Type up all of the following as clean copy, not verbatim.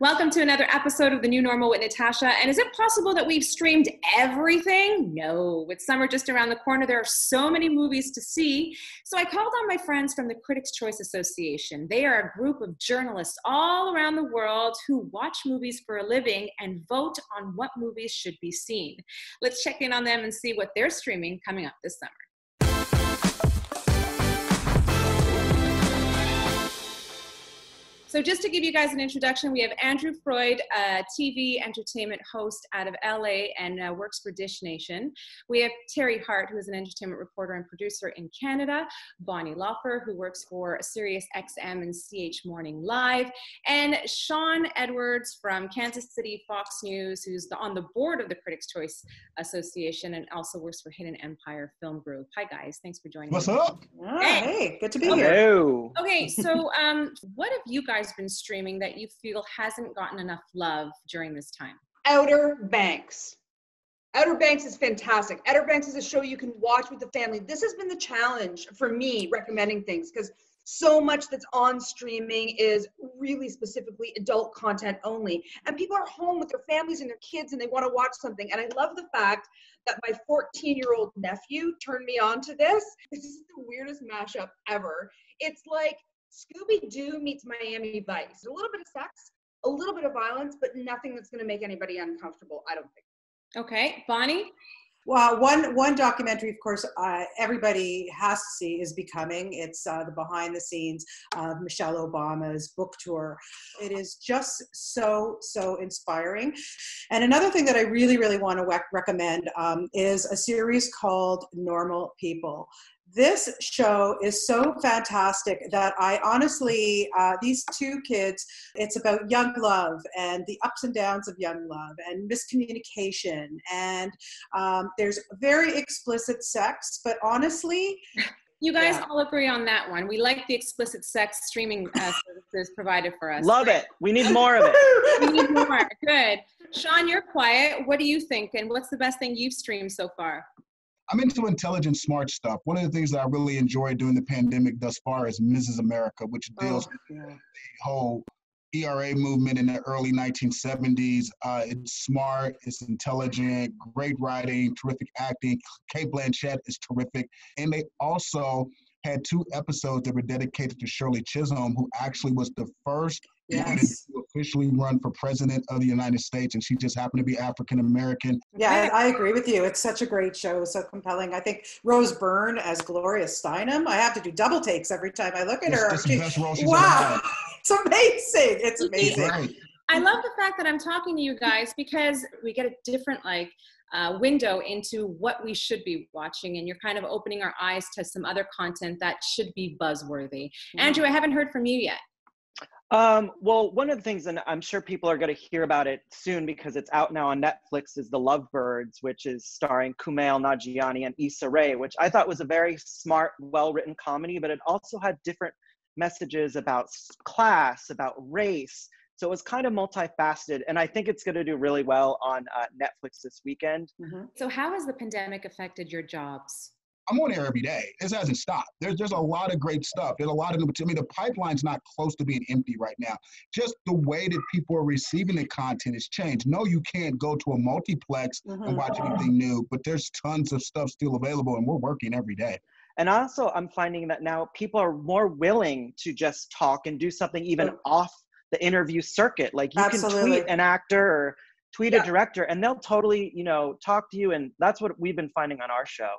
Welcome to another episode of The New Normal with Natasha. And is it possible that we've streamed everything? No. With summer just around the corner, there are so many movies to see. So I called on my friends from the Critics' Choice Association. They are a group of journalists all around the world who watch movies for a living and vote on what movies should be seen. Let's check in on them and see what they're streaming coming up this summer. So just to give you guys an introduction, we have Andrew Freund, a TV entertainment host out of LA and works for Dish Nation. We have Teri Hart, who is an entertainment reporter and producer in Canada. Bonnie Laufer, who works for Sirius XM and CH Morning Live. And Shawn Edwards from Kansas City Fox News, who's on the board of the Critics' Choice Association and also works for Hidden Empire Film Group. Hi guys, thanks for joining What's me. up? Oh, hey, good to be here. Hello. Okay, so what have you guys been streaming that you feel hasn't gotten enough love during this time? Outer Banks. Outer Banks is fantastic. Outer Banks is a show you can watch with the family. This has been the challenge for me recommending things because so much that's on streaming is really specifically adult content only. And people are home with their families and their kids and they want to watch something. And I love the fact that my 14-year-old nephew turned me on to this. This is the weirdest mashup ever. It's like Scooby-Doo meets Miami Vice. A little bit of sex, a little bit of violence, but nothing that's going to make anybody uncomfortable, I don't think. Okay, Bonnie? Well, one documentary, of course, everybody has to see is Becoming. It's the behind the scenes of Michelle Obama's book tour. It is just so inspiring. And another thing that I really want to recommend is a series called Normal People. This show is so fantastic that I honestly, these two kids, it's about young love and the ups and downs of young love and miscommunication. And there's very explicit sex, but honestly, you guys all agree on that one. We like the explicit sex streaming services provided for us. Love it. We need more of it. We need more. Good. Shawn, you're quiet. What do you think? And what's the best thing you've streamed so far? I'm into intelligent, smart stuff. One of the things that I really enjoyed during the pandemic thus far is Mrs. America, which deals with the whole ERA movement in the early 1970s. It's smart, it's intelligent, great writing, terrific acting. Cate Blanchett is terrific. And they also had 2 episodes that were dedicated to Shirley Chisholm, who actually was the first woman to officially run for president of the United States, and she just happened to be African-American. Yeah, I agree with you. It's such a great show, so compelling. I think Rose Byrne as Gloria Steinem, I have to do double takes every time I look at her. It's the best role she's wow, ever had. It's amazing. It's amazing. Right. I love the fact that I'm talking to you guys because we get a different window into what we should be watching, and you're kind of opening our eyes to some other content that should be buzzworthy. Andrew, I haven't heard from you yet. Well, one of the things, and I'm sure people are going to hear about it soon because it's out now on Netflix, is The Lovebirds, which is starring Kumail Nanjiani and Issa Rae, which I thought was a very smart, well-written comedy, but it also had different messages about class, about race. So it was kind of multifaceted, and I think it's going to do really well on Netflix this weekend. So how has the pandemic affected your jobs? I'm on air every day. This hasn't stopped. There's a lot of great stuff. There's a lot of new material. I mean, the pipeline's not close to being empty right now. Just the way that people are receiving the content has changed. No, you can't go to a multiplex and watch anything new, but there's tons of stuff still available, and we're working every day. And also, I'm finding that now people are more willing to just talk and do something even off the interview circuit. Like you can tweet an actor or tweet a director, and they'll totally, talk to you. And that's what we've been finding on our show.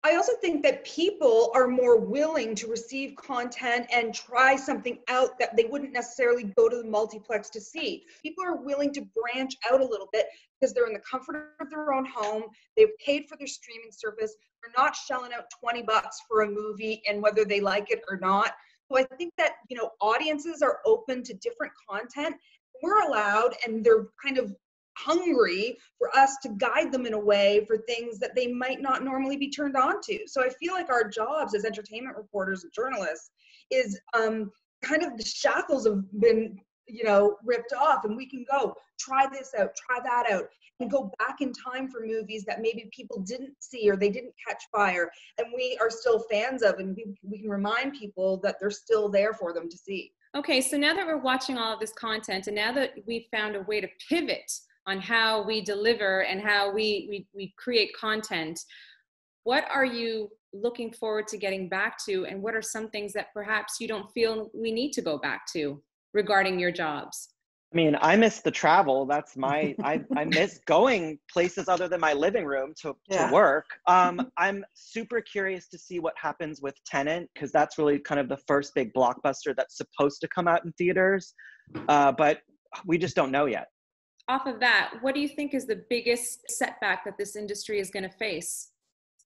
I also think that people are more willing to receive content and try something out that they wouldn't necessarily go to the multiplex to see. People are willing to branch out a little bit because they're in the comfort of their own home. They've paid for their streaming service. They're not shelling out $20 for a movie and whether they like it or not. So I think that, audiences are open to different content. We're allowed, and they're kind of hungry for us to guide them in a way for things that they might not normally be turned on to. So I feel like our jobs as entertainment reporters and journalists is kind of the shackles have been, ripped off, and we can go try this out, try that out, and go back in time for movies that maybe people didn't see or they didn't catch fire, and we are still fans of, and we can remind people that they're still there for them to see. Okay, so now that we're watching all of this content, and now that we've found a way to pivot on how we deliver and how we create content, what are you looking forward to getting back to, and what are some things that perhaps you don't feel we need to go back to regarding your jobs? I mean, I miss the travel. That's my, I miss going places other than my living room to work. I'm super curious to see what happens with Tenet, because that's really kind of the first big blockbuster that's supposed to come out in theaters. But we just don't know yet. Off of that, what do you think is the biggest setback that this industry is going to face?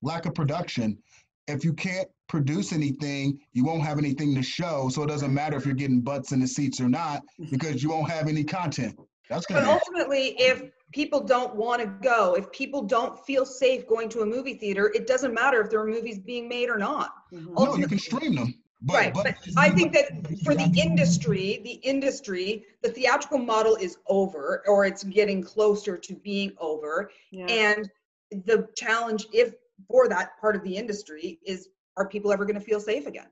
Lack of production. If you can't produce anything, you won't have anything to show. So it doesn't matter if you're getting butts in the seats or not, because you won't have any content. That's gonna. But ultimately, if people don't want to go, if people don't feel safe going to a movie theater, it doesn't matter if there are movies being made or not. No, you can stream them. But I think that for the industry, the theatrical model is over, or it's getting closer to being over. Yeah. And the challenge, for that part of the industry, is, are people ever going to feel safe again?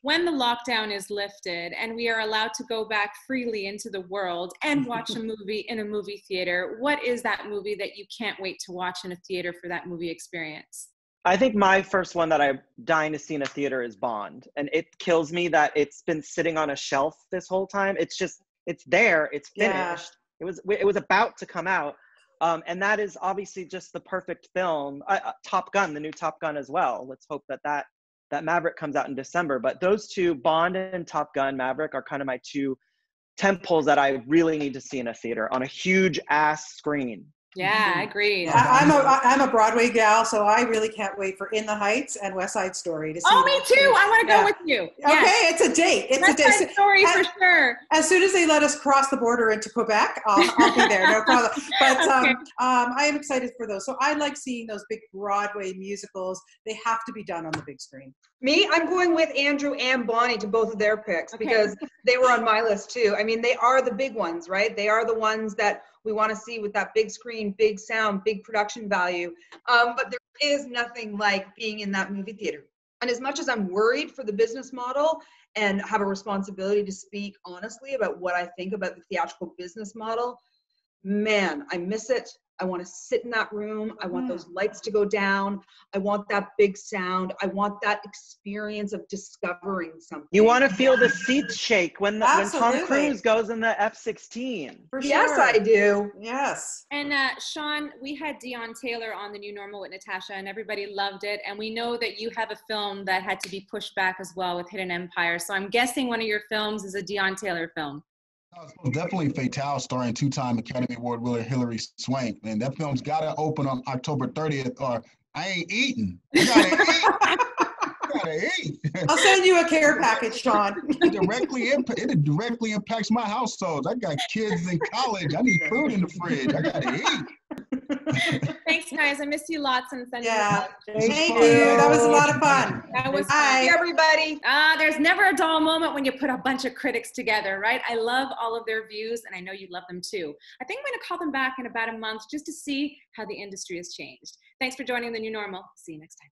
When the lockdown is lifted and we are allowed to go back freely into the world and watch a movie in a movie theater, what is that movie that you can't wait to watch in a theater for that movie experience? I think my first one that I'm dying to see in a theater is Bond. And it kills me that it's been sitting on a shelf this whole time. It's there, it's finished. Yeah. It was about to come out. And that is obviously just the perfect film. Top Gun, the new Top Gun as well. Let's hope that Maverick comes out in December. But those two, Bond and Top Gun Maverick, are kind of my two temples that I really need to see in a theater on a huge ass screen. Yeah, I agree. I'm a Broadway gal, so I really can't wait for In the Heights and West Side Story to see. Oh, me too. I want to go with you. Okay, it's a date. It's West Side Story for sure. As soon as they let us cross the border into Quebec, I'll be there. No problem. But okay. I am excited for those. So I like seeing those big Broadway musicals. They have to be done on the big screen. Me, I'm going with Andrew and Bonnie to both of their picks because they were on my list too. I mean, they are the big ones, right? They are the ones that we want to see with that big screen, big sound, big production value. But there is nothing like being in that movie theater. And as much as I'm worried for the business model and have a responsibility to speak honestly about what I think about the theatrical business model, man, I miss it. I want to sit in that room. I want those lights to go down. I want that big sound. I want that experience of discovering something. You want to feel the seats shake when Tom Cruise goes in the F-16. For sure. Yes, I do. Yes. And Shawn, we had Dion Taylor on The New Normal with Natasha, and everybody loved it. And we know that you have a film that had to be pushed back as well with Hidden Empire. So I'm guessing one of your films is a Dion Taylor film. No, it's definitely Fatale, starring two-time Academy Award winner Hilary Swank. Man, that film's got to open on October 30th, or I ain't eating. I gotta eat. I'll send you a care package, Shawn. It directly impacts my household. I got kids in college. I need food in the fridge. I gotta eat. Thanks, guys. I miss you lots, and send you. Thank you. That was a lot of fun. That was fun. Everybody. There's never a dull moment when you put a bunch of critics together, right? I love all of their views, and I know you love them too. I think I'm going to call them back in about a month just to see how the industry has changed. Thanks for joining The New Normal. See you next time.